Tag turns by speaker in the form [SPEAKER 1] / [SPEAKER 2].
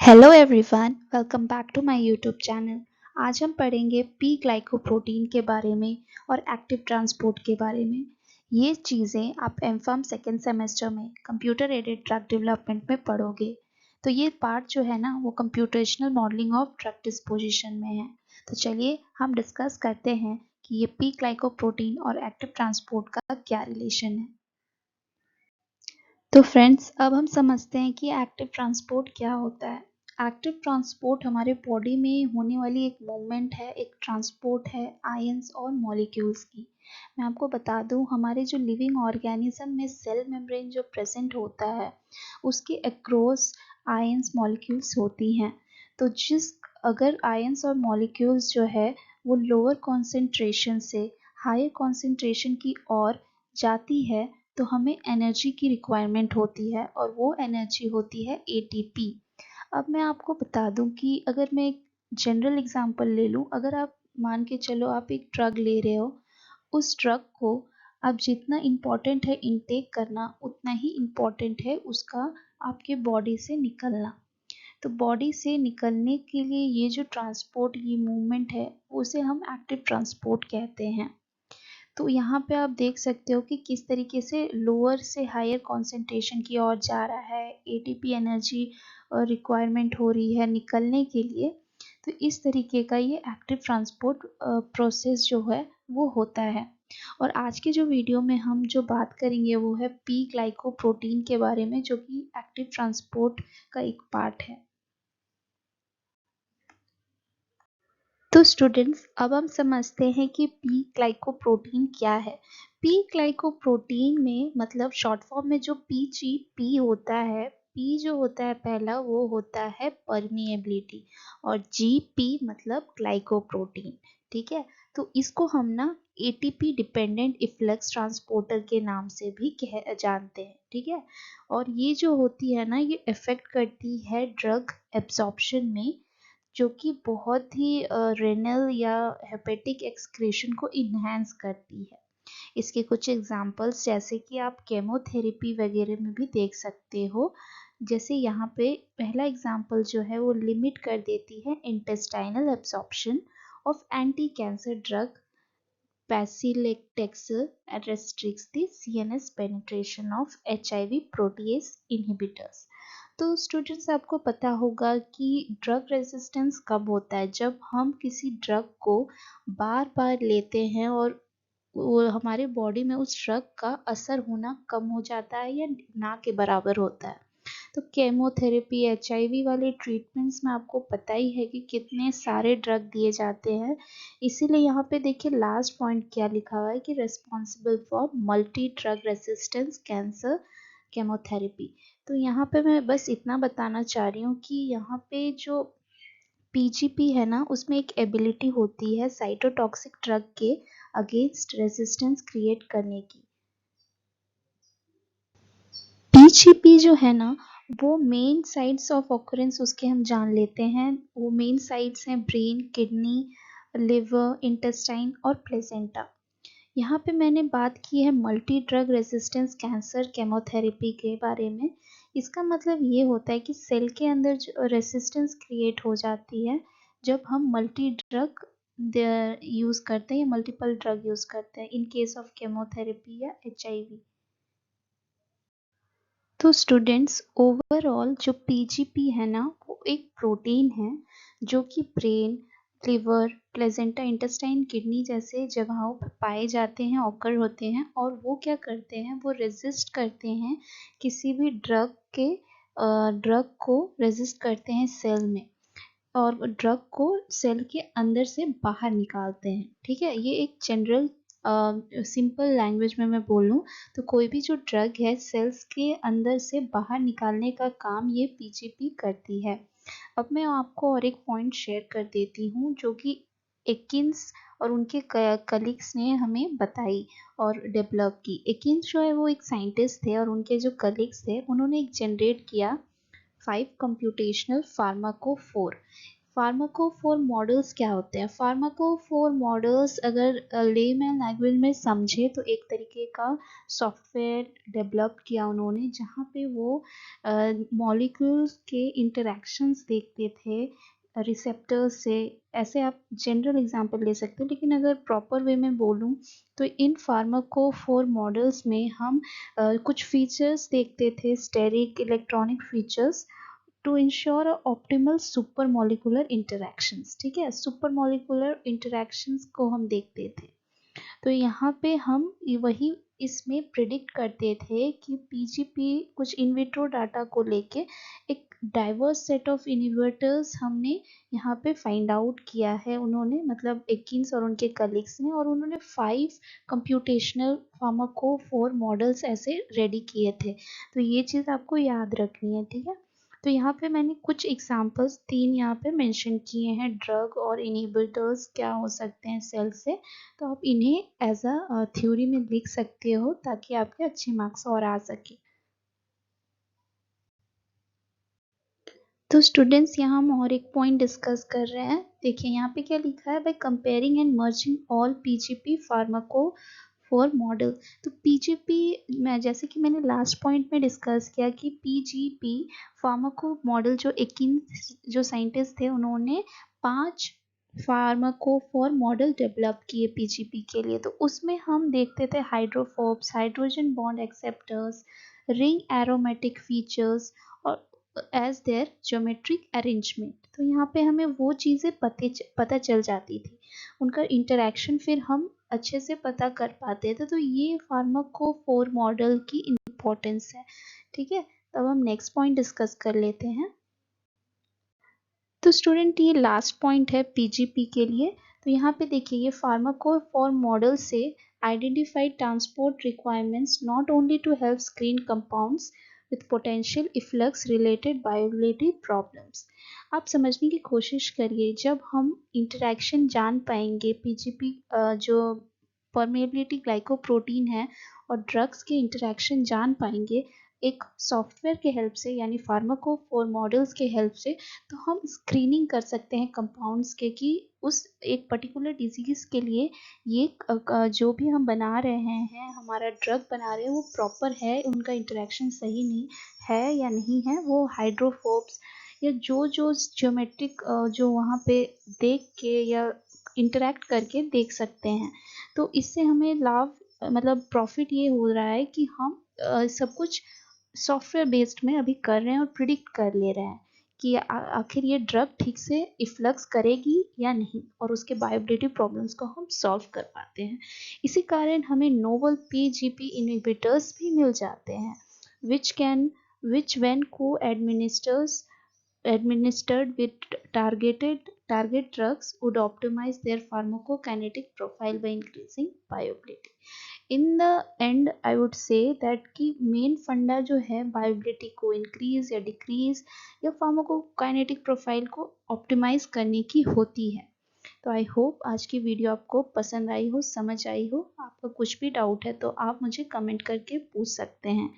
[SPEAKER 1] Hello everyone, welcome back to my YouTube channel. आज हम पढ़ेंगे पी ग्लाइकोप्रोटीन के बारे में और एक्टिव ट्रांसपोर्ट के बारे में। ये चीज़ें आप एमफार्म सेकेंड सेमेस्टर में कंप्यूटर एडेड ड्रग डेवलपमेंट में पढ़ोगे। तो ये पार्ट जो है ना वो computational modelling of drug disposition में है। तो चलिए हम डिस्कस करते हैं कि ये पी ग्लाइकोप्रोटीन और एक्टिव ट्रांसपोर्ट का क्या रिलेशन है। तो फ्रेंड्स, अब हम समझते हैं कि एक्टिव ट्रांसपोर्ट क्या होता है। एक्टिव ट्रांसपोर्ट हमारे बॉडी में होने वाली एक मूवमेंट है, एक ट्रांसपोर्ट है आयंस और मॉलिक्यूल्स की। मैं आपको बता दूं, हमारे जो लिविंग ऑर्गेनिज्म में सेल मेम्ब्रेन जो प्रेजेंट होता है उसके अक्रॉस आयंस मॉलिक्यूल्स होती हैं। तो अगर आयंस और मॉलिक्यूल्स जो है वो लोअर कॉन्सेंट्रेशन से हायर कॉन्सेंट्रेशन की ओर जाती है तो हमें एनर्जी की रिक्वायरमेंट होती है और वो एनर्जी होती है एटीपी। अब मैं आपको बता दूं कि अगर मैं एक जनरल एग्जांपल ले लूं, अगर आप मान के चलो आप एक ड्रग ले रहे हो, उस ड्रग को अब जितना इम्पोर्टेंट है इनटेक करना उतना ही इम्पोर्टेंट है उसका आपके बॉडी से निकलना। तो बॉडी से निकलने के लिए ये जो ट्रांसपोर्ट ये मूवमेंट है उसे हम एक्टिव ट्रांसपोर्ट कहते हैं। तो यहाँ पे आप देख सकते हो कि किस तरीके से लोअर से हायर कंसंट्रेशन की ओर जा रहा है, एटीपी एनर्जी रिक्वायरमेंट हो रही है निकलने के लिए। तो इस तरीके का ये एक्टिव ट्रांसपोर्ट प्रोसेस जो है वो होता है। और आज के जो वीडियो में हम जो बात करेंगे वो है पी ग्लाइकोप्रोटीन के बारे में, जो कि एक्टिव ट्रांसपोर्ट का एक पार्ट है। तो स्टूडेंट्स, अब हम समझते हैं कि पी ग्लाइकोप्रोटीन क्या है। पी ग्लाइकोप्रोटीन में मतलब शॉर्ट फॉर्म में जो पी होता है, पी जो होता है पहला वो होता है परमिएबिलिटी, और जीपी मतलब ग्लाइकोप्रोटीन। ठीक है, तो इसको हम ना एटीपी डिपेंडेंट इफ्लक्स ट्रांसपोर्टर के नाम से भी जानते हैं। ठीक है, और ये जो होती है ना ये इफेक्ट करती है ड्रग एब्जॉर्प्शन में, जो कि बहुत ही रेनल या हेपेटिक एक्सक्रीशन को इन्हेंस करती है। इसके कुछ एग्जांपल्स जैसे कि आप केमोथेरेपी वगैरह में भी देख सकते हो। जैसे यहाँ पे पहला एग्जांपल जो है वो लिमिट कर देती है intestinal absorption of anti cancer drug paclitaxel and restricts the CNS penetration of HIV protease inhibitors। तो स्टूडेंट्स, आपको पता होगा कि ड्रग रेजिस्टेंस कब होता है, जब हम किसी ड्रग को बार बार लेते हैं और वो हमारे बॉडी में उस ड्रग का असर होना कम हो जाता है या ना के बराबर होता है। तो केमोथेरेपी एचआईवी वाले ट्रीटमेंट्स में आपको पता ही है कि कितने सारे ड्रग दिए जाते हैं। इसीलिए यहाँ पे देखिए लास्ट पॉइंट क्या लिखा हुआ है कि responsible for multi drug resistance cancer chemotherapy. तो यहाँ पे मैं बस इतना बताना चाह रही हूँ कि यहाँ पे जो पीजीपी है ना उसमें एक एबिलिटी होती है साइटोटॉक्सिक ड्रग के अगेंस्ट रेजिस्टेंस क्रिएट करने की। पीजीपी जो है ना वो मेन साइट्स ऑफ ऑकरेंस उसके हम जान लेते हैं। वो मेन साइट्स हैं ब्रेन, किडनी, लिवर, इंटेस्टाइन और प्लेसेंटा। यहाँ पे मैंने बात की है multi drug resistance cancer chemotherapy के बारे में। इसका मतलब ये होता है कि सेल के अंदर जो रेजिस्टेंस क्रिएट हो जाती है जब हम मल्टी ड्रग यूज करते हैं या मल्टीपल ड्रग यूज करते हैं इन केस ऑफ केमोथेरेपी या एचआईवी। तो स्टूडेंट्स, ओवरऑल जो पीजीपी है ना वो एक प्रोटीन है जो कि brain, liver, placenta, intestine, kidney जैसे जगहों पर पाए जाते हैं, ऑकर होते हैं। और वो क्या करते हैं, वो रेजिस्ट करते हैं किसी भी ड्रग को रेजिस्ट करते हैं सेल में, और ड्रग को सेल के अंदर से बाहर निकालते हैं। ठीक है, ये एक जनरल सिंपल लैंग्वेज में मैं बोलूँ तो कोई भी जो ड्रग है सेल्स के अंदर से बाहर निकालने का काम ये पीजीपी करती है। अब मैं आपको और एक पॉइंट शेयर कर देती हूँ जो कि एकिन्स और उनके कलीग्स ने हमें बताई और डेवलप की। एकिन्स जो है वो एक साइंटिस्ट थे और उनके जो कलीग्स थे उन्होंने एक जनरेट किया 5 कंप्यूटेशनल फार्माकोफोर। फार्माकोफोर मॉडल्स क्या होते हैं? फार्माकोफोर मॉडल्स अगर लेमैन लैंग्वेज में समझे तो एक तरीके का सॉफ्टवेयर डेवलप किया उन्होंने, जहाँ पे वो मॉलिक्यूल्स के इंटरेक्शंस देखते थे रिसेप्टर्स से। ऐसे आप जनरल एग्जांपल ले सकते हो, लेकिन अगर प्रॉपर वे में बोलूँ तो इन फार्माकोफोर मॉडल्स में हम कुछ फीचर्स देखते थे, steric electronic features, to ensure optimal super molecular interactions. ठीक है, सुपर मॉलिकुलर इंटरेक्शंस को हम देखते थे। तो यहाँ पे हम वही इसमें प्रिडिक्ट करते थे कि पीजीपी कुछ इन विट्रो डाटा को लेके एक डाइवर्स सेट ऑफ इन्वर्टर्स हमने यहाँ पे फाइंड आउट किया है उन्होंने, मतलब एकिन्स और उनके कलीग्स ने, और उन्होंने 5 कंप्यूटेशनल फार्माकोफोर मॉडल्स ऐसे रेडी किए थे। तो ये चीज़ आपको याद रखनी है, ठीक है। तो यहाँ पे मैंने कुछ एग्जांपल्स 3 यहाँ पे मेंशन किए हैं, ड्रग और इनहिबिटर्स क्या हो सकते हैं सेल से। तो आप इन्हें एज अ थ्योरी में लिख सकते हो ताकि आपके अच्छे मार्क्स और आ सके। तो स्टूडेंट्स यहाँ हम और एक पॉइंट डिस्कस कर रहे हैं। देखिए यहाँ पे क्या लिखा है, by comparing and merging all PGP pharmacophore model. तो पीजीपी मैं जैसे कि मैंने लास्ट पॉइंट में डिस्कस किया कि पीजीपी फार्माको मॉडल जो 21 जो साइंटिस्ट थे उन्होंने 5 फार्माकोफोर मॉडल डेवलप किए पीजीपी के लिए। तो उसमें हम देखते थे hydrophobes, hydrogen bond acceptors, ring aromatic features और एज देयर ज्योमेट्रिक अरेंजमेंट। तो यहाँ पे हमें वो चीज़ें पता चल जाती थी, उनका इंटरेक्शन फिर हम अच्छे से पता कर पाते थे। तो ये फार्माकोफोर मॉडल की इम्पोर्टेंस है, ठीक है। तब हम नेक्स्ट पॉइंट डिस्कस कर लेते हैं। तो स्टूडेंट ये लास्ट पॉइंट है पीजीपी के लिए। तो यहाँ पे देखिए ये फार्माकोफोर मॉडल से identified transport requirements not only to help screen compounds with potential efflux related bioavailability problems. आप समझने की कोशिश करिए, जब हम इंटरेक्शन जान पाएंगे पीजीपी जो परमेबिलिटी ग्लाइकोप्रोटीन है और ड्रग्स के इंटरेक्शन जान पाएंगे एक सॉफ्टवेयर के हेल्प से, यानी फार्माकोफोर मॉडल्स के हेल्प से, तो हम स्क्रीनिंग कर सकते हैं कंपाउंड्स के कि उस एक पर्टिकुलर डिजीज के लिए ये जो भी हम बना रहे हैं, हमारा ड्रग बना रहे हैं, वो प्रॉपर है, उनका इंटरेक्शन सही नहीं है या नहीं है, वो हाइड्रोफोब्स या जो जो ज्योमेट्रिक जो वहाँ पे देख के या इंटरेक्ट करके देख सकते हैं। तो इससे हमें लाभ मतलब प्रॉफिट ये हो रहा है कि हम सब कुछ सॉफ्टवेयर बेस्ड में अभी कर रहे हैं और प्रिडिक्ट कर ले रहे हैं कि आखिर ये ड्रग ठीक से इफ्लक्स करेगी या नहीं, और उसके बायोबिलिटी प्रॉब्लम्स को हम सॉल्व कर पाते हैं। इसी कारण हमें नोवल पीजीपी इनहिबिटर्स भी मिल जाते हैं विच व्हेन को administered with target drugs would optimize their pharmacokinetic profile by increasing bioavailability. In the end I would say that कि मेन फंडा जो है बायोबिलिटी को इंक्रीज या डिक्रीज या फार्माकोकाइनेटिक प्रोफाइल को ऑप्टिमाइज करने की होती है। तो आई होप आज की वीडियो आपको पसंद आई हो, समझ आई हो। आपका कुछ भी डाउट है तो आप मुझे कमेंट करके पूछ सकते हैं।